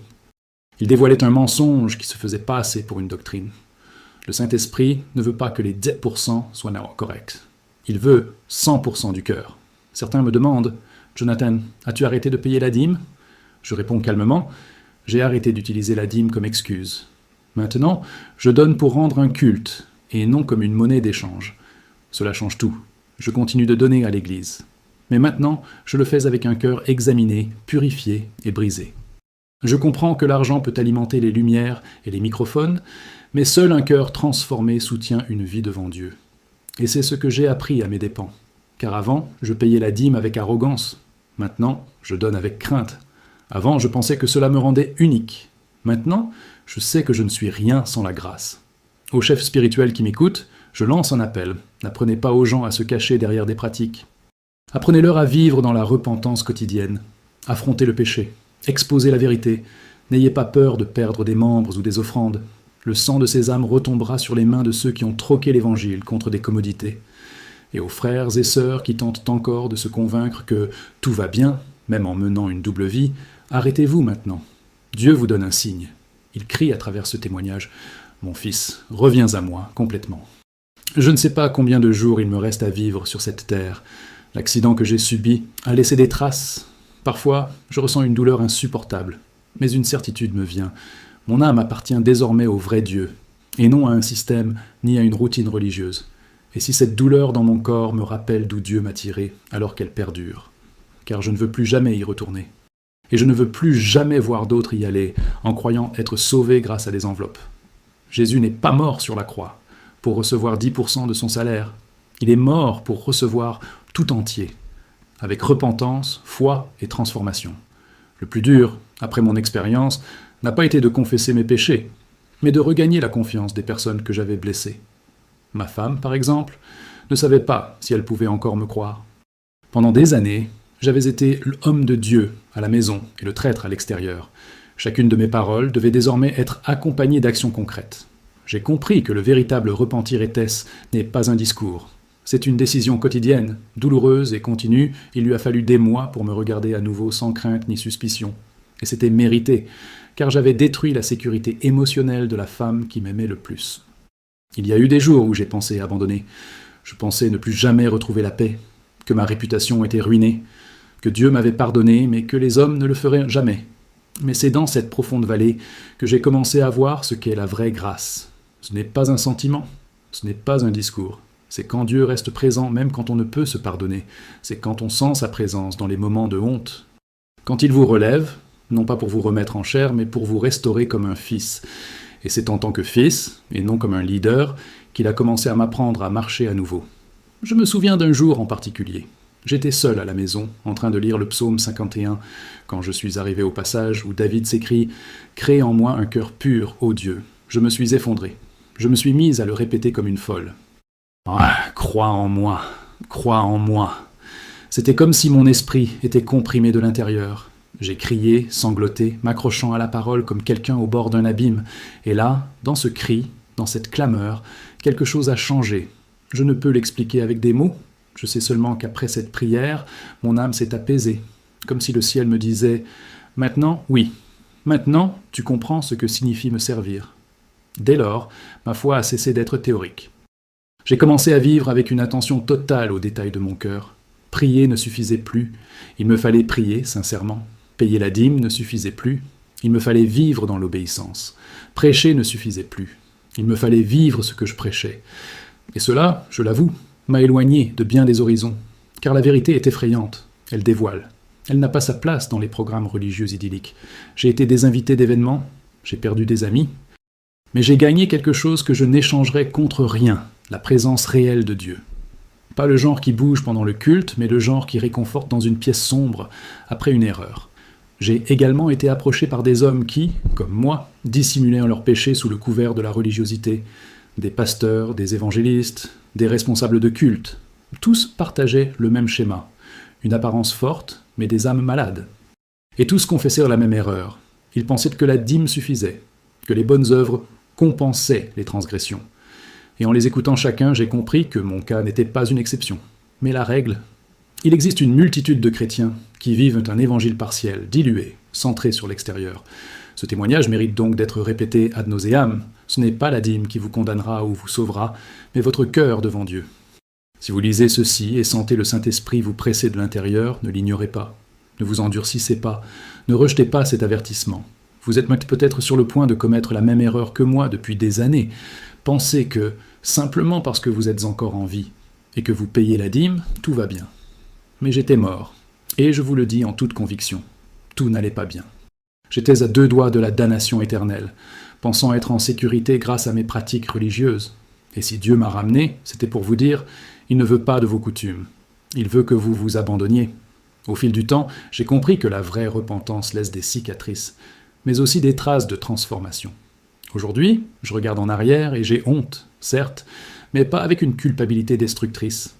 Speaker 1: Il dévoilait un mensonge qui se faisait passer pour une doctrine. Le Saint-Esprit ne veut pas que les 10% soient corrects. Il veut 100% du cœur. Certains me demandent « Jonathan, as-tu arrêté de payer la dîme ?» Je réponds calmement « J'ai arrêté d'utiliser la dîme comme excuse. Maintenant, je donne pour rendre un culte, et non comme une monnaie d'échange. Cela change tout. Je continue de donner à l'Église. Mais maintenant, je le fais avec un cœur examiné, purifié et brisé. Je comprends que l'argent peut alimenter les lumières et les microphones, mais seul un cœur transformé soutient une vie devant Dieu. Et c'est ce que j'ai appris à mes dépens. Car avant, je payais la dîme avec arrogance. Maintenant, je donne avec crainte. Avant, je pensais que cela me rendait unique. Maintenant, je sais que je ne suis rien sans la grâce. Aux chefs spirituels qui m'écoutent, je lance un appel. N'apprenez pas aux gens à se cacher derrière des pratiques. Apprenez-leur à vivre dans la repentance quotidienne. Affrontez le péché. Exposez la vérité. N'ayez pas peur de perdre des membres ou des offrandes. Le sang de ces âmes retombera sur les mains de ceux qui ont troqué l'Évangile contre des commodités. Et aux frères et sœurs qui tentent encore de se convaincre que tout va bien, même en menant une double vie, arrêtez-vous maintenant. Dieu vous donne un signe. Il crie à travers ce témoignage « Mon fils, reviens à moi complètement ». Je ne sais pas combien de jours il me reste à vivre sur cette terre. L'accident que j'ai subi a laissé des traces. Parfois, je ressens une douleur insupportable. Mais une certitude me vient. Mon âme appartient désormais au vrai Dieu, et non à un système ni à une routine religieuse. Et si cette douleur dans mon corps me rappelle d'où Dieu m'a tiré, alors qu'elle perdure, car je ne veux plus jamais y retourner. Et je ne veux plus jamais voir d'autres y aller, en croyant être sauvés grâce à des enveloppes. Jésus n'est pas mort sur la croix pour recevoir 10% de son salaire. Il est mort pour recevoir tout entier, avec repentance, foi et transformation. Le plus dur, après mon expérience, n'a pas été de confesser mes péchés, mais de regagner la confiance des personnes que j'avais blessées. Ma femme, par exemple, ne savait pas si elle pouvait encore me croire. Pendant des années, j'avais été l'homme de Dieu à la maison et le traître à l'extérieur. Chacune de mes paroles devait désormais être accompagnée d'actions concrètes. J'ai compris que le véritable repentir était-ce n'est pas un discours. C'est une décision quotidienne, douloureuse et continue. Il lui a fallu des mois pour me regarder à nouveau sans crainte ni suspicion. Et c'était mérité, car j'avais détruit la sécurité émotionnelle de la femme qui m'aimait le plus. Il y a eu des jours où j'ai pensé abandonner. Je pensais ne plus jamais retrouver la paix, que ma réputation était ruinée, que Dieu m'avait pardonné, mais que les hommes ne le feraient jamais. Mais c'est dans cette profonde vallée que j'ai commencé à voir ce qu'est la vraie grâce. Ce n'est pas un sentiment, ce n'est pas un discours. C'est quand Dieu reste présent même quand on ne peut se pardonner. C'est quand on sent sa présence dans les moments de honte. Quand il vous relève, non pas pour vous remettre en chair, mais pour vous restaurer comme un fils. Et c'est en tant que fils, et non comme un leader, qu'il a commencé à m'apprendre à marcher à nouveau. Je me souviens d'un jour en particulier. J'étais seul à la maison, en train de lire le psaume 51, quand je suis arrivé au passage où David s'écrie « Crée en moi un cœur pur, ô Dieu ». Je me suis effondré. Je me suis mise à le répéter comme une folle. « Ah, crois en moi, crois en moi ». C'était comme si mon esprit était comprimé de l'intérieur. J'ai crié, sangloté, m'accrochant à la parole comme quelqu'un au bord d'un abîme. Et là, dans ce cri, dans cette clameur, quelque chose a changé. Je ne peux l'expliquer avec des mots. Je sais seulement qu'après cette prière, mon âme s'est apaisée, comme si le ciel me disait « Maintenant, oui, maintenant, tu comprends ce que signifie me servir ». Dès lors, ma foi a cessé d'être théorique. J'ai commencé à vivre avec une attention totale aux détails de mon cœur. Prier ne suffisait plus. Il me fallait prier, sincèrement. Payer la dîme ne suffisait plus. Il me fallait vivre dans l'obéissance. Prêcher ne suffisait plus. Il me fallait vivre ce que je prêchais. Et cela, je l'avoue, m'a éloigné de bien des horizons. Car la vérité est effrayante. Elle dévoile. Elle n'a pas sa place dans les programmes religieux idylliques. J'ai été désinvité d'événements. J'ai perdu des amis. Mais j'ai gagné quelque chose que je n'échangerai contre rien, la présence réelle de Dieu. Pas le genre qui bouge pendant le culte, mais le genre qui réconforte dans une pièce sombre, après une erreur. J'ai également été approché par des hommes qui, comme moi, dissimulaient leurs péchés sous le couvert de la religiosité. Des pasteurs, des évangélistes, des responsables de culte. Tous partageaient le même schéma. Une apparence forte, mais des âmes malades. Et tous confessèrent la même erreur. Ils pensaient que la dîme suffisait, que les bonnes œuvres compensaient les transgressions. Et en les écoutant chacun, j'ai compris que mon cas n'était pas une exception, mais la règle. Il existe une multitude de chrétiens qui vivent un évangile partiel, dilué, centré sur l'extérieur. Ce témoignage mérite donc d'être répété ad nauseam. Ce n'est pas la dîme qui vous condamnera ou vous sauvera, mais votre cœur devant Dieu. Si vous lisez ceci et sentez le Saint-Esprit vous presser de l'intérieur, ne l'ignorez pas. Ne vous endurcissez pas. Ne rejetez pas cet avertissement. Vous êtes peut-être sur le point de commettre la même erreur que moi depuis des années. Pensez que, simplement parce que vous êtes encore en vie et que vous payez la dîme, tout va bien. Mais j'étais mort. Et je vous le dis en toute conviction, tout n'allait pas bien. J'étais à 2 doigts de la damnation éternelle, pensant être en sécurité grâce à mes pratiques religieuses. Et si Dieu m'a ramené, c'était pour vous dire, il ne veut pas de vos coutumes. Il veut que vous vous abandonniez. Au fil du temps, j'ai compris que la vraie repentance laisse des cicatrices, mais aussi des traces de transformation. Aujourd'hui, je regarde en arrière et j'ai honte, certes, mais pas avec une culpabilité destructrice.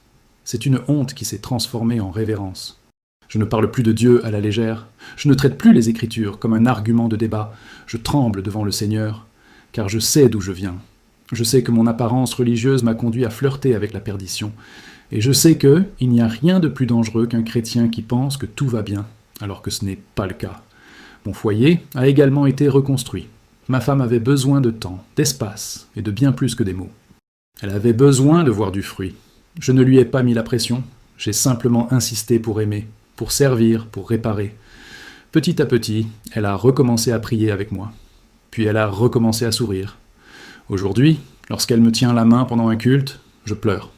Speaker 1: C'est une honte qui s'est transformée en révérence. Je ne parle plus de Dieu à la légère. Je ne traite plus les Écritures comme un argument de débat. Je tremble devant le Seigneur, car je sais d'où je viens. Je sais que mon apparence religieuse m'a conduit à flirter avec la perdition. Et je sais qu'il n'y a rien de plus dangereux qu'un chrétien qui pense que tout va bien, alors que ce n'est pas le cas. Mon foyer a également été reconstruit. Ma femme avait besoin de temps, d'espace et de bien plus que des mots. Elle avait besoin de voir du fruit. Je ne lui ai pas mis la pression. J'ai simplement insisté pour aimer, pour servir, pour réparer. Petit à petit, elle a recommencé à prier avec moi. Puis elle a recommencé à sourire. Aujourd'hui, lorsqu'elle me tient la main pendant un culte, je pleure.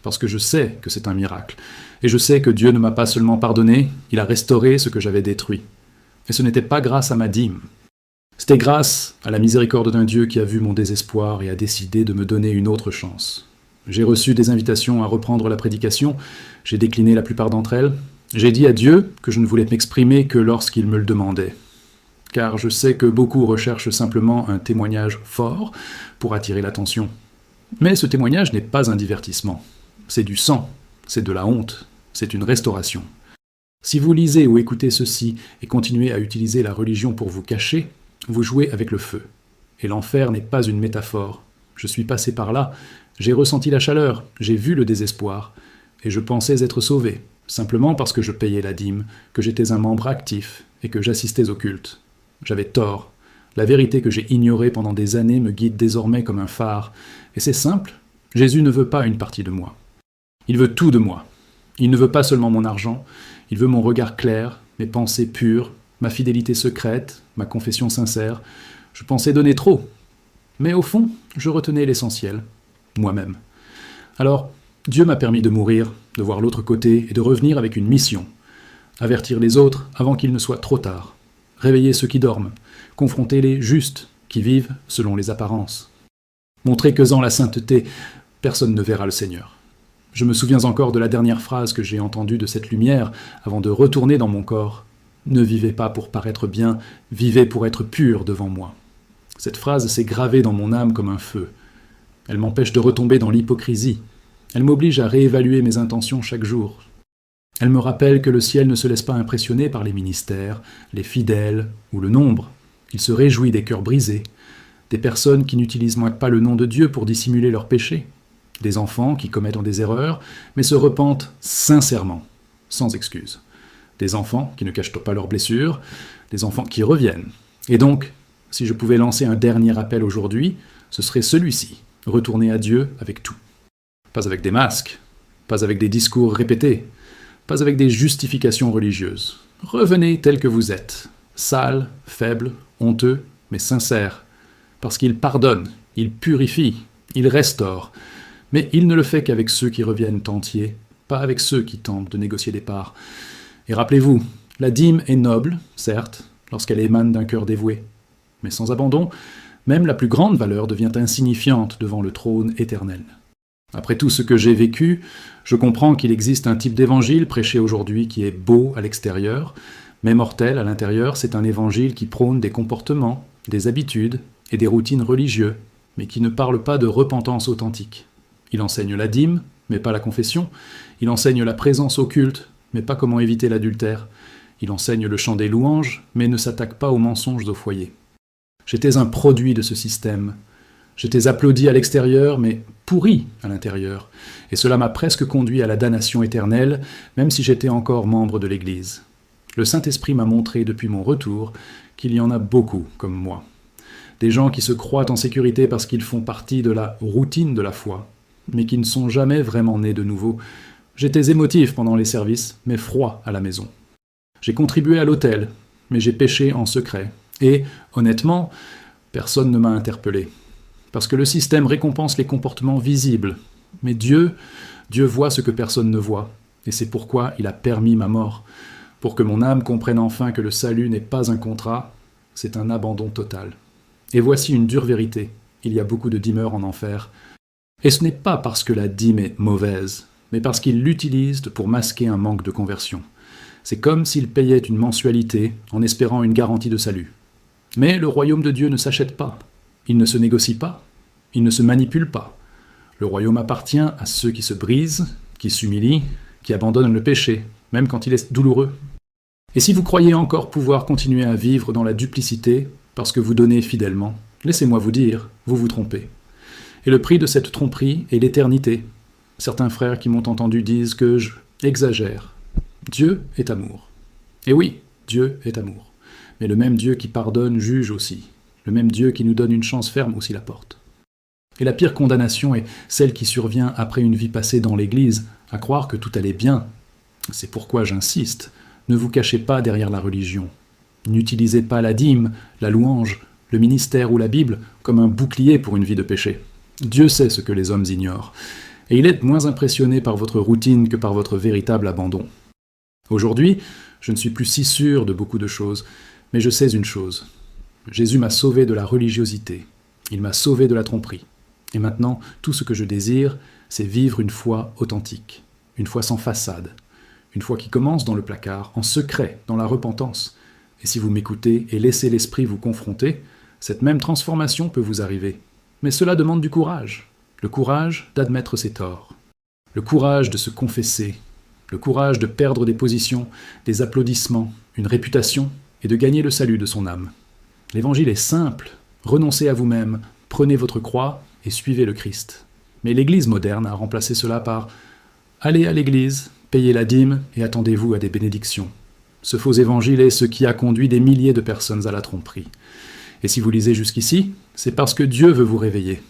Speaker 1: Parce que je sais que c'est un miracle. Et je sais que Dieu ne m'a pas seulement pardonné, il a restauré ce que j'avais détruit. Et ce n'était pas grâce à ma dîme. C'était grâce à la miséricorde d'un Dieu qui a vu mon désespoir et a décidé de me donner une autre chance. J'ai reçu des invitations à reprendre la prédication, j'ai décliné la plupart d'entre elles. J'ai dit à Dieu que je ne voulais m'exprimer que lorsqu'il me le demandait. Car je sais que beaucoup recherchent simplement un témoignage fort pour attirer l'attention. Mais ce témoignage n'est pas un divertissement. C'est du sang, c'est de la honte, c'est une restauration. Si vous lisez ou écoutez ceci et continuez à utiliser la religion pour vous cacher, vous jouez avec le feu. Et l'enfer n'est pas une métaphore. Je suis passé par là, j'ai ressenti la chaleur, j'ai vu le désespoir, et je pensais être sauvé, simplement parce que je payais la dîme, que j'étais un membre actif et que j'assistais au culte. J'avais tort. La vérité que j'ai ignorée pendant des années me guide désormais comme un phare. Et c'est simple, Jésus ne veut pas une partie de moi. Il veut tout de moi. Il ne veut pas seulement mon argent, il veut mon regard clair, mes pensées pures, ma fidélité secrète, ma confession sincère. Je pensais donner trop. Mais au fond, je retenais l'essentiel, moi-même. Alors, Dieu m'a permis de mourir, de voir l'autre côté et de revenir avec une mission. Avertir les autres avant qu'il ne soit trop tard. Réveiller ceux qui dorment. Confronter les justes qui vivent selon les apparences. Montrer que sans la sainteté, personne ne verra le Seigneur. Je me souviens encore de la dernière phrase que j'ai entendue de cette lumière avant de retourner dans mon corps. Ne vivez pas pour paraître bien, vivez pour être pur devant moi. Cette phrase s'est gravée dans mon âme comme un feu. Elle m'empêche de retomber dans l'hypocrisie. Elle m'oblige à réévaluer mes intentions chaque jour. Elle me rappelle que le ciel ne se laisse pas impressionner par les ministères, les fidèles ou le nombre. Il se réjouit des cœurs brisés, des personnes qui n'utilisent pas le nom de Dieu pour dissimuler leurs péchés, des enfants qui commettent des erreurs, mais se repentent sincèrement, sans excuse, des enfants qui ne cachent pas leurs blessures, des enfants qui reviennent. Et donc, si je pouvais lancer un dernier appel aujourd'hui, ce serait celui-ci, retourner à Dieu avec tout. Pas avec des masques, pas avec des discours répétés, pas avec des justifications religieuses. Revenez tel que vous êtes, sale, faible, honteux, mais sincère, parce qu'il pardonne, il purifie, il restaure, mais il ne le fait qu'avec ceux qui reviennent entiers, pas avec ceux qui tentent de négocier des parts. Et rappelez-vous, la dîme est noble, certes, lorsqu'elle émane d'un cœur dévoué, mais sans abandon, même la plus grande valeur devient insignifiante devant le trône éternel. Après tout ce que j'ai vécu, je comprends qu'il existe un type d'évangile prêché aujourd'hui qui est beau à l'extérieur, mais mortel à l'intérieur. C'est un évangile qui prône des comportements, des habitudes et des routines religieux, mais qui ne parle pas de repentance authentique. Il enseigne la dîme, mais pas la confession. Il enseigne la présence au culte, mais pas comment éviter l'adultère. Il enseigne le chant des louanges, mais ne s'attaque pas aux mensonges au foyer. J'étais un produit de ce système. J'étais applaudi à l'extérieur, mais pourri à l'intérieur. Et cela m'a presque conduit à la damnation éternelle, même si j'étais encore membre de l'Église. Le Saint-Esprit m'a montré depuis mon retour qu'il y en a beaucoup comme moi. des gens qui se croient en sécurité parce qu'ils font partie de la routine de la foi, mais qui ne sont jamais vraiment nés de nouveau. J'étais émotif pendant les services, mais froid à la maison. J'ai contribué à l'autel, mais j'ai péché en secret. Et, honnêtement, personne ne m'a interpellé. Parce que le système récompense les comportements visibles. Mais Dieu voit ce que personne ne voit. Et c'est pourquoi il a permis ma mort. Pour que mon âme comprenne enfin que le salut n'est pas un contrat, c'est un abandon total. Et voici une dure vérité. Il y a beaucoup de dîmeurs en enfer. Et ce n'est pas parce que la dîme est mauvaise, mais parce qu'ils l'utilisent pour masquer un manque de conversion. C'est comme s'ils payaient une mensualité en espérant une garantie de salut. Mais le royaume de Dieu ne s'achète pas. Il ne se négocie pas. Il ne se manipule pas. Le royaume appartient à ceux qui se brisent, qui s'humilient, qui abandonnent le péché, même quand il est douloureux. Et si vous croyez encore pouvoir continuer à vivre dans la duplicité parce que vous donnez fidèlement, laissez-moi vous dire, vous vous trompez. Et le prix de cette tromperie est l'éternité. Certains frères qui m'ont entendu disent que je exagère. Dieu est amour. Et oui, Dieu est amour. Mais le même Dieu qui pardonne juge aussi. Le même Dieu qui nous donne une chance ferme aussi la porte. Et la pire condamnation est celle qui survient après une vie passée dans l'Église, à croire que tout allait bien. C'est pourquoi j'insiste, ne vous cachez pas derrière la religion. N'utilisez pas la dîme, la louange, le ministère ou la Bible comme un bouclier pour une vie de péché. Dieu sait ce que les hommes ignorent, et il est moins impressionné par votre routine que par votre véritable abandon. Aujourd'hui, je ne suis plus si sûr de beaucoup de choses, mais je sais une chose. Jésus m'a sauvé de la religiosité, il m'a sauvé de la tromperie. Et maintenant, tout ce que je désire, c'est vivre une foi authentique, une foi sans façade, une foi qui commence dans le placard, en secret, dans la repentance. Et si vous m'écoutez et laissez l'esprit vous confronter, cette même transformation peut vous arriver. Mais cela demande du courage, le courage d'admettre ses torts, le courage de se confesser, le courage de perdre des positions, des applaudissements, une réputation, et de gagner le salut de son âme. L'évangile est simple, renoncez à vous-même, prenez votre croix et suivez le Christ. Mais l'Église moderne a remplacé cela par « Allez à l'Église, payez la dîme et attendez-vous à des bénédictions ». Ce faux évangile est ce qui a conduit des milliers de personnes à la tromperie. Et si vous lisez jusqu'ici, c'est parce que Dieu veut vous réveiller.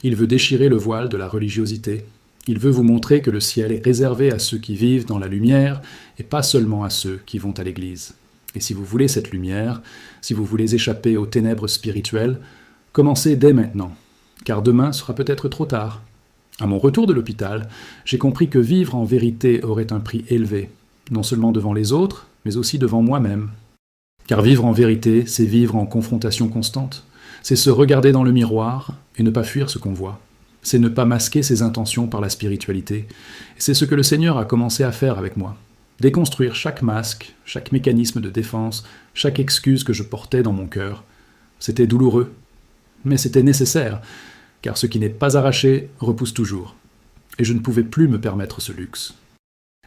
Speaker 1: Il veut déchirer le voile de la religiosité. Il veut vous montrer que le ciel est réservé à ceux qui vivent dans la lumière et pas seulement à ceux qui vont à l'Église. Et si vous voulez cette lumière, si vous voulez échapper aux ténèbres spirituelles, commencez dès maintenant, car demain sera peut-être trop tard. À mon retour de l'hôpital, j'ai compris que vivre en vérité aurait un prix élevé, non seulement devant les autres, mais aussi devant moi-même. Car vivre en vérité, c'est vivre en confrontation constante. C'est se regarder dans le miroir et ne pas fuir ce qu'on voit. C'est ne pas masquer ses intentions par la spiritualité. Et c'est ce que le Seigneur a commencé à faire avec moi. Déconstruire chaque masque, chaque mécanisme de défense, chaque excuse que je portais dans mon cœur. C'était douloureux, mais c'était nécessaire, car ce qui n'est pas arraché repousse toujours. Et je ne pouvais plus me permettre ce luxe.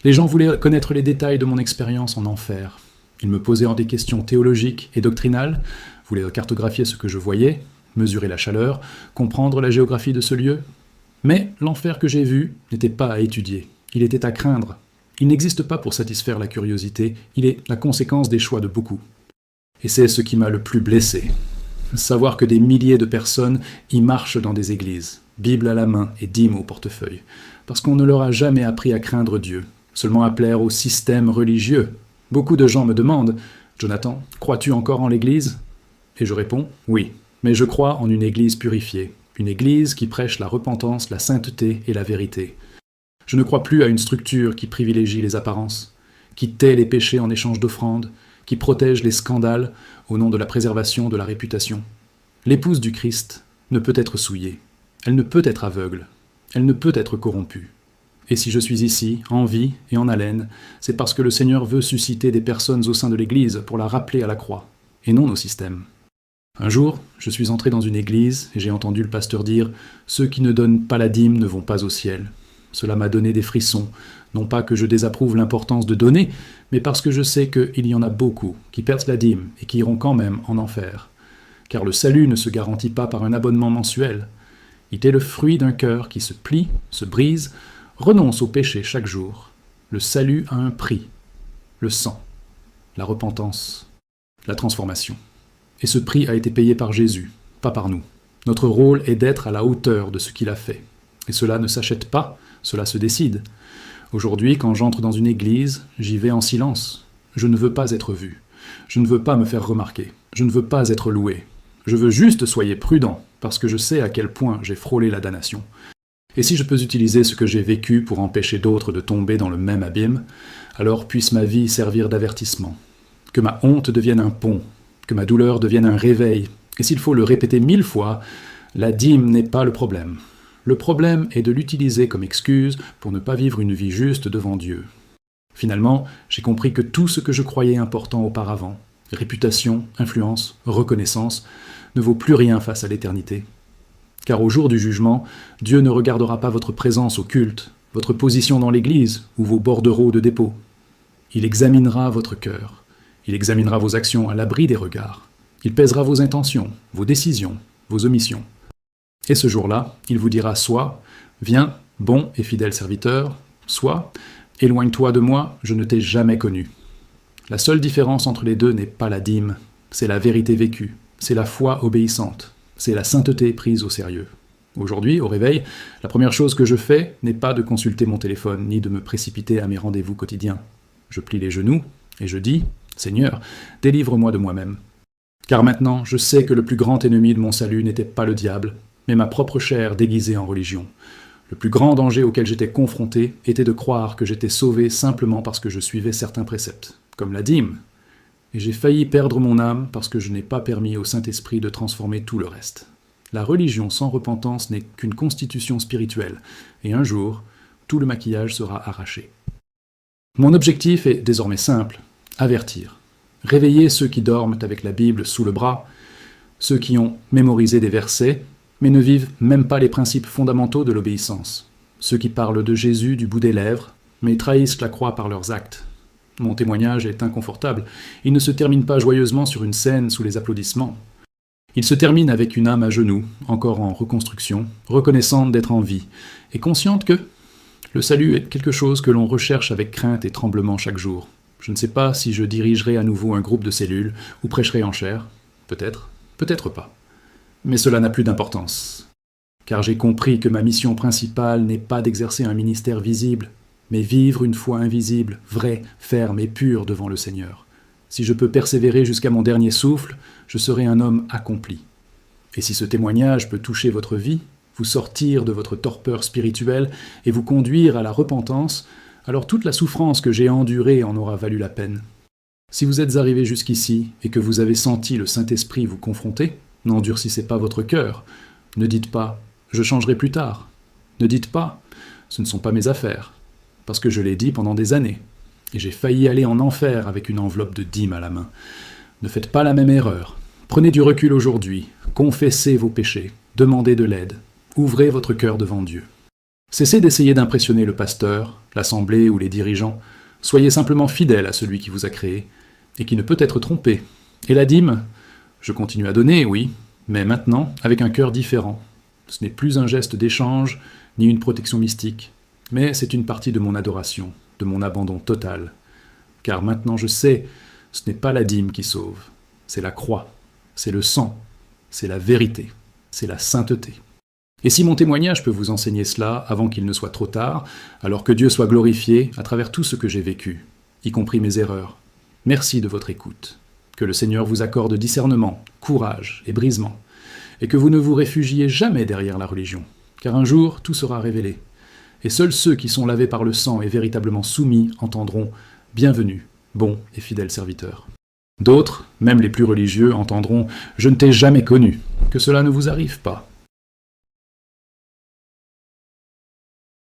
Speaker 1: Les gens voulaient connaître les détails de mon expérience en enfer. Ils me posaient des questions théologiques et doctrinales, voulaient cartographier ce que je voyais, mesurer la chaleur, comprendre la géographie de ce lieu. Mais l'enfer que j'ai vu n'était pas à étudier, il était à craindre. Il n'existe pas pour satisfaire la curiosité, il est la conséquence des choix de beaucoup. Et c'est ce qui m'a le plus blessé. Savoir que des milliers de personnes y marchent dans des églises, Bible à la main et dîme au portefeuille, parce qu'on ne leur a jamais appris à craindre Dieu, seulement à plaire au système religieux. Beaucoup de gens me demandent « Jonathan, crois-tu encore en l'Église ?» Et je réponds « Oui, mais je crois en une Église purifiée, une Église qui prêche la repentance, la sainteté et la vérité. Je ne crois plus à une structure qui privilégie les apparences, qui tait les péchés en échange d'offrandes, qui protège les scandales au nom de la préservation de la réputation. L'épouse du Christ ne peut être souillée, elle ne peut être aveugle, elle ne peut être corrompue. Et si je suis ici, en vie et en haleine, c'est parce que le Seigneur veut susciter des personnes au sein de l'Église pour la rappeler à la croix, et non au système. Un jour, je suis entré dans une église et j'ai entendu le pasteur dire « Ceux qui ne donnent pas la dîme ne vont pas au ciel ». Cela m'a donné des frissons, non pas que je désapprouve l'importance de donner, mais parce que je sais qu'il y en a beaucoup qui perdent la dîme et qui iront quand même en enfer. Car le salut ne se garantit pas par un abonnement mensuel. Il est le fruit d'un cœur qui se plie, se brise, renonce au péché chaque jour. Le salut a un prix, le sang, la repentance, la transformation. Et ce prix a été payé par Jésus, pas par nous. Notre rôle est d'être à la hauteur de ce qu'il a fait. Et cela ne s'achète pas, cela se décide. Aujourd'hui, quand j'entre dans une église, j'y vais en silence. Je ne veux pas être vu. Je ne veux pas me faire remarquer. Je ne veux pas être loué. Je veux juste soyez prudents, parce que je sais à quel point j'ai frôlé la damnation. Et si je peux utiliser ce que j'ai vécu pour empêcher d'autres de tomber dans le même abîme, alors puisse ma vie servir d'avertissement. Que ma honte devienne un pont, que ma douleur devienne un réveil, et s'il faut le répéter 1000 fois, la dîme n'est pas le problème. Le problème est de l'utiliser comme excuse pour ne pas vivre une vie juste devant Dieu. Finalement, j'ai compris que tout ce que je croyais important auparavant, réputation, influence, reconnaissance, ne vaut plus rien face à l'éternité. Car au jour du jugement, Dieu ne regardera pas votre présence au culte, votre position dans l'église ou vos bordereaux de dépôt. Il examinera votre cœur. Il examinera vos actions à l'abri des regards. Il pèsera vos intentions, vos décisions, vos omissions. Et ce jour-là, il vous dira soit « Viens, bon et fidèle serviteur », soit « Éloigne-toi de moi, je ne t'ai jamais connu ». La seule différence entre les deux n'est pas la dîme, c'est la vérité vécue, c'est la foi obéissante, c'est la sainteté prise au sérieux. Aujourd'hui, au réveil, la première chose que je fais n'est pas de consulter mon téléphone, ni de me précipiter à mes rendez-vous quotidiens. Je plie les genoux et je dis « Seigneur, délivre-moi de moi-même ». Car maintenant, je sais que le plus grand ennemi de mon salut n'était pas le diable, mais ma propre chair déguisée en religion. Le plus grand danger auquel j'étais confronté était de croire que j'étais sauvé simplement parce que je suivais certains préceptes, comme la dîme. Et j'ai failli perdre mon âme parce que je n'ai pas permis au Saint-Esprit de transformer tout le reste. La religion sans repentance n'est qu'une constitution spirituelle, et un jour, tout le maquillage sera arraché. Mon objectif est désormais simple, avertir. Réveiller ceux qui dorment avec la Bible sous le bras, ceux qui ont mémorisé des versets, mais ne vivent même pas les principes fondamentaux de l'obéissance. Ceux qui parlent de Jésus du bout des lèvres, mais trahissent la croix par leurs actes. Mon témoignage est inconfortable. Il ne se termine pas joyeusement sur une scène sous les applaudissements. Il se termine avec une âme à genoux, encore en reconstruction, reconnaissante d'être en vie, et consciente que le salut est quelque chose que l'on recherche avec crainte et tremblement chaque jour. Je ne sais pas si je dirigerai à nouveau un groupe de cellules, ou prêcherai en chair. Peut-être, peut-être pas. Mais cela n'a plus d'importance. Car j'ai compris que ma mission principale n'est pas d'exercer un ministère visible, mais vivre une foi invisible, vraie, ferme et pure devant le Seigneur. Si je peux persévérer jusqu'à mon dernier souffle, je serai un homme accompli. Et si ce témoignage peut toucher votre vie, vous sortir de votre torpeur spirituelle et vous conduire à la repentance, alors toute la souffrance que j'ai endurée en aura valu la peine. Si vous êtes arrivé jusqu'ici et que vous avez senti le Saint-Esprit vous confronter, n'endurcissez pas votre cœur. Ne dites pas « je changerai plus tard ». Ne dites pas « ce ne sont pas mes affaires ». Parce que je l'ai dit pendant des années, et j'ai failli aller en enfer avec une enveloppe de dîmes à la main. Ne faites pas la même erreur. Prenez du recul aujourd'hui, confessez vos péchés, demandez de l'aide, ouvrez votre cœur devant Dieu. Cessez d'essayer d'impressionner le pasteur, l'assemblée ou les dirigeants. Soyez simplement fidèle à celui qui vous a créé, et qui ne peut être trompé. Et la dîme, je continue à donner, oui, mais maintenant avec un cœur différent. Ce n'est plus un geste d'échange, ni une protection mystique. Mais c'est une partie de mon adoration, de mon abandon total. Car maintenant je sais, ce n'est pas la dîme qui sauve, c'est la croix, c'est le sang, c'est la vérité, c'est la sainteté. Et si mon témoignage peut vous enseigner cela avant qu'il ne soit trop tard, alors que Dieu soit glorifié à travers tout ce que j'ai vécu, y compris mes erreurs. Merci de votre écoute. Que le Seigneur vous accorde discernement, courage et brisement, et que vous ne vous réfugiez jamais derrière la religion, car un jour tout sera révélé. Et seuls ceux qui sont lavés par le sang et véritablement soumis entendront « Bienvenue, bon et fidèle serviteur ». D'autres, même les plus religieux, entendront « Je ne t'ai jamais connu », que cela ne vous arrive pas.